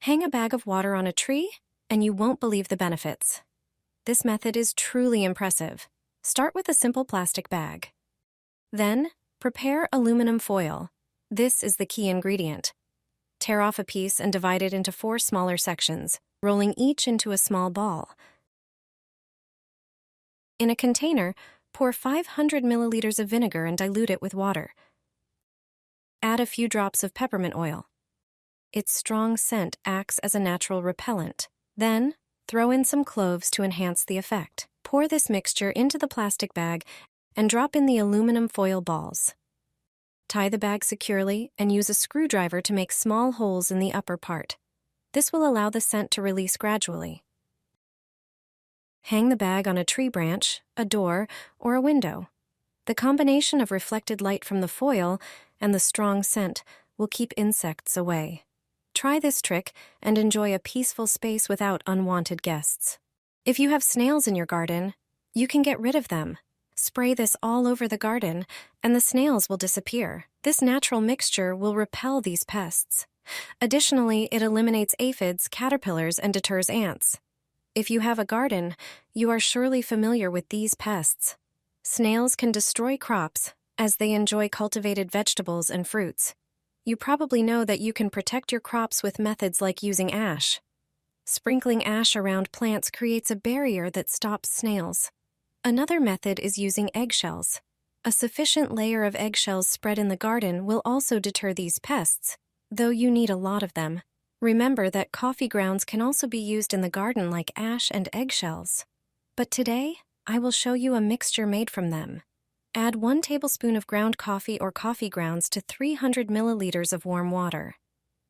Hang a bag of water on a tree, and you won't believe the benefits. This method is truly impressive. Start with a simple plastic bag. Then, prepare aluminum foil. This is the key ingredient. Tear off a piece and divide it into 4 smaller sections, rolling each into a small ball. In a container, pour 500 milliliters of vinegar and dilute it with water. Add a few drops of peppermint oil. Its strong scent acts as a natural repellent. Then, throw in some cloves to enhance the effect. Pour this mixture into the plastic bag and drop in the aluminum foil balls. Tie the bag securely and use a screwdriver to make small holes in the upper part. This will allow the scent to release gradually. Hang the bag on a tree branch, a door, or a window. The combination of reflected light from the foil and the strong scent will keep insects away. Try this trick and enjoy a peaceful space without unwanted guests. If you have snails in your garden, you can get rid of them. Spray this all over the garden, and the snails will disappear. This natural mixture will repel these pests. Additionally, it eliminates aphids, caterpillars, and deters ants. If you have a garden, you are surely familiar with these pests. Snails can destroy crops, as they enjoy cultivated vegetables and fruits. You probably know that you can protect your crops with methods like using ash. Sprinkling ash around plants creates a barrier that stops snails. Another method is using eggshells. A sufficient layer of eggshells spread in the garden will also deter these pests, though you need a lot of them. Remember that coffee grounds can also be used in the garden like ash and eggshells. But today, I will show you a mixture made from them. Add 1 tablespoon of ground coffee or coffee grounds to 300 milliliters of warm water.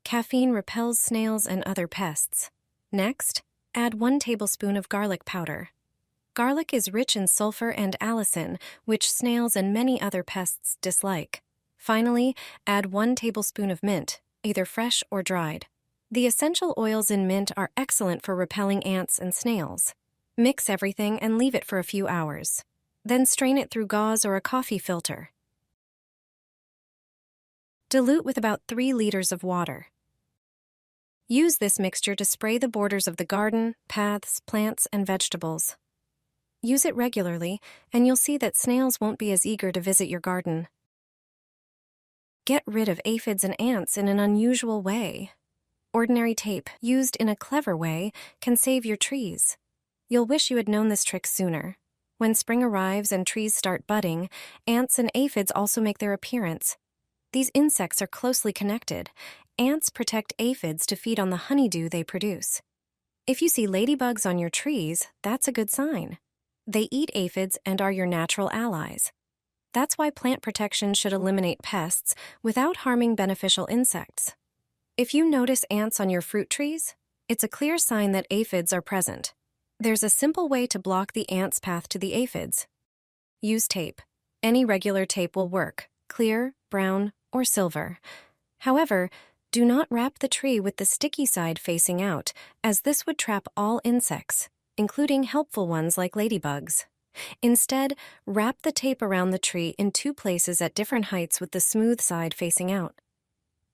Caffeine repels snails and other pests. Next, add 1 tablespoon of garlic powder. Garlic is rich in sulfur and allicin, which snails and many other pests dislike. Finally, add 1 tablespoon of mint, either fresh or dried. The essential oils in mint are excellent for repelling ants and snails. Mix everything and leave it for a few hours. Then strain it through gauze or a coffee filter. Dilute with about 3 liters of water. Use this mixture to spray the borders of the garden, paths, plants, and vegetables. Use it regularly, and you'll see that snails won't be as eager to visit your garden. Get rid of aphids and ants in an unusual way. Ordinary tape, used in a clever way, can save your trees. You'll wish you had known this trick sooner. When spring arrives and trees start budding, ants and aphids also make their appearance. These insects are closely connected. Ants protect aphids to feed on the honeydew they produce. If you see ladybugs on your trees, that's a good sign. They eat aphids and are your natural allies. That's why plant protection should eliminate pests without harming beneficial insects. If you notice ants on your fruit trees, it's a clear sign that aphids are present. There's a simple way to block the ants' path to the aphids. Use tape. Any regular tape will work, clear, brown, or silver. However, do not wrap the tree with the sticky side facing out, as this would trap all insects, including helpful ones like ladybugs. Instead, wrap the tape around the tree in 2 places at different heights with the smooth side facing out.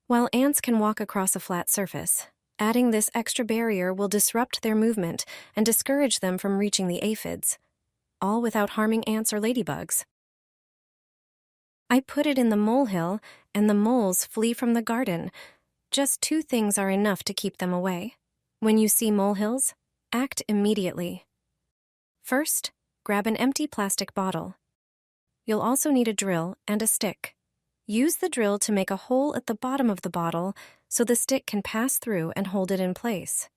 While ants can walk across a flat surface, adding this extra barrier will disrupt their movement and discourage them from reaching the aphids, all without harming ants or ladybugs. I put it in the molehill, and the moles flee from the garden. Just 2 things are enough to keep them away. When you see molehills, act immediately. First, grab an empty plastic bottle. You'll also need a drill and a stick. Use the drill to make a hole at the bottom of the bottle so the stick can pass through and hold it in place.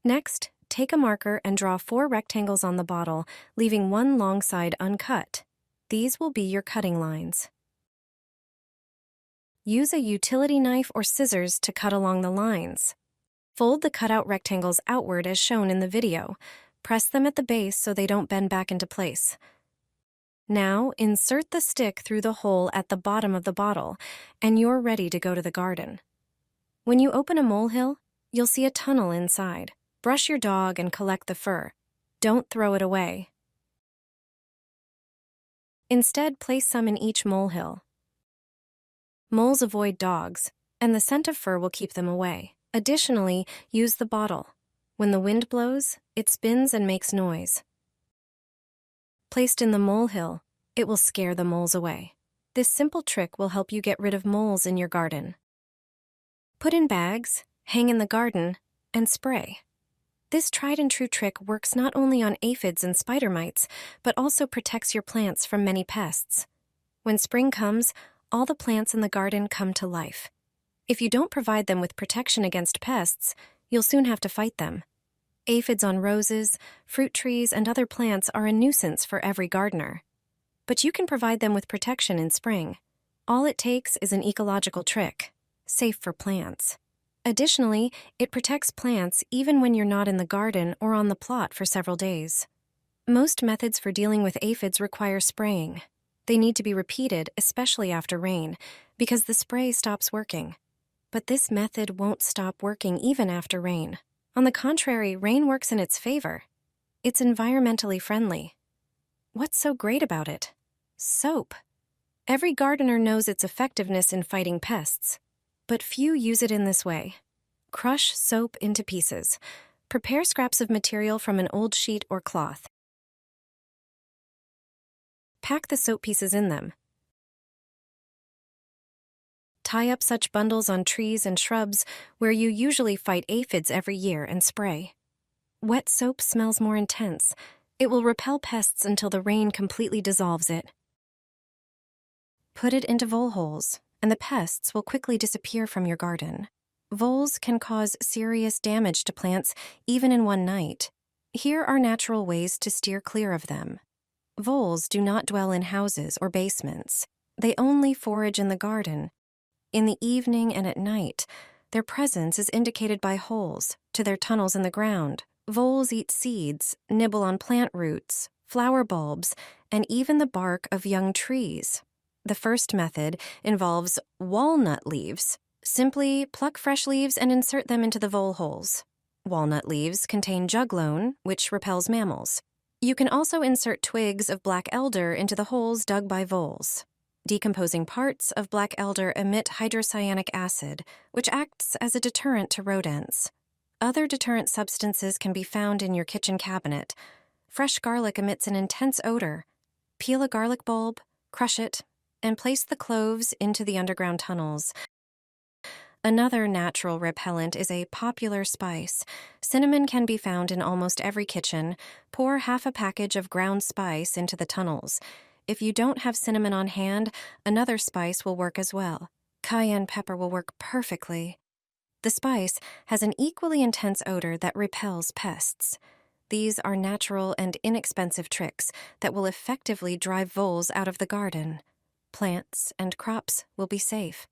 Next, take a marker and draw 4 rectangles on the bottle, leaving 1 long side uncut. These will be your cutting lines. Use a utility knife or scissors to cut along the lines. Fold the cutout rectangles outward as shown in the video. Press them at the base so they don't bend back into place. Now, insert the stick through the hole at the bottom of the bottle, and you're ready to go to the garden. When you open a molehill, you'll see a tunnel inside. Brush your dog and collect the fur. Don't throw it away. Instead, place some in each molehill. Moles avoid dogs, and the scent of fur will keep them away. Additionally, use the bottle. When the wind blows, it spins and makes noise. Placed in the molehill, it will scare the moles away. This simple trick will help you get rid of moles in your garden. Put in bags, hang in the garden, and spray. This tried-and-true trick works not only on aphids and spider mites, but also protects your plants from many pests. When spring comes, all the plants in the garden come to life. If you don't provide them with protection against pests, you'll soon have to fight them. Aphids on roses, fruit trees, and other plants are a nuisance for every gardener. But you can provide them with protection in spring. All it takes is an ecological trick, safe for plants. Additionally, it protects plants even when you're not in the garden or on the plot for several days. Most methods for dealing with aphids require spraying. They need to be repeated, especially after rain, because the spray stops working. But this method won't stop working even after rain. On the contrary, rain works in its favor. It's environmentally friendly. What's so great about it? Soap. Every gardener knows its effectiveness in fighting pests, but few use it in this way. Crush soap into pieces. Prepare scraps of material from an old sheet or cloth. Pack the soap pieces in them. Tie up such bundles on trees and shrubs where you usually fight aphids every year and spray. Wet soap smells more intense. It will repel pests until the rain completely dissolves it. Put it into vole holes, and the pests will quickly disappear from your garden. Voles can cause serious damage to plants even in one night. Here are natural ways to steer clear of them. Voles do not dwell in houses or basements. They only forage in the garden. In the evening and at night, their presence is indicated by holes to their tunnels in the ground. Voles eat seeds, nibble on plant roots, flower bulbs, and even the bark of young trees. The first method involves walnut leaves. Simply pluck fresh leaves and insert them into the vole holes. Walnut leaves contain juglone, which repels mammals. You can also insert twigs of black elder into the holes dug by voles. Decomposing parts of black elder emit hydrocyanic acid, which acts as a deterrent to rodents. Other deterrent substances can be found in your kitchen cabinet. Fresh garlic emits an intense odor. Peel a garlic bulb, crush it, and place the cloves into the underground tunnels. Another natural repellent is a popular spice. Cinnamon can be found in almost every kitchen. Pour half a package of ground spice into the tunnels. If you don't have cinnamon on hand, another spice will work as well. Cayenne pepper will work perfectly. The spice has an equally intense odor that repels pests. These are natural and inexpensive tricks that will effectively drive voles out of the garden. Plants and crops will be safe.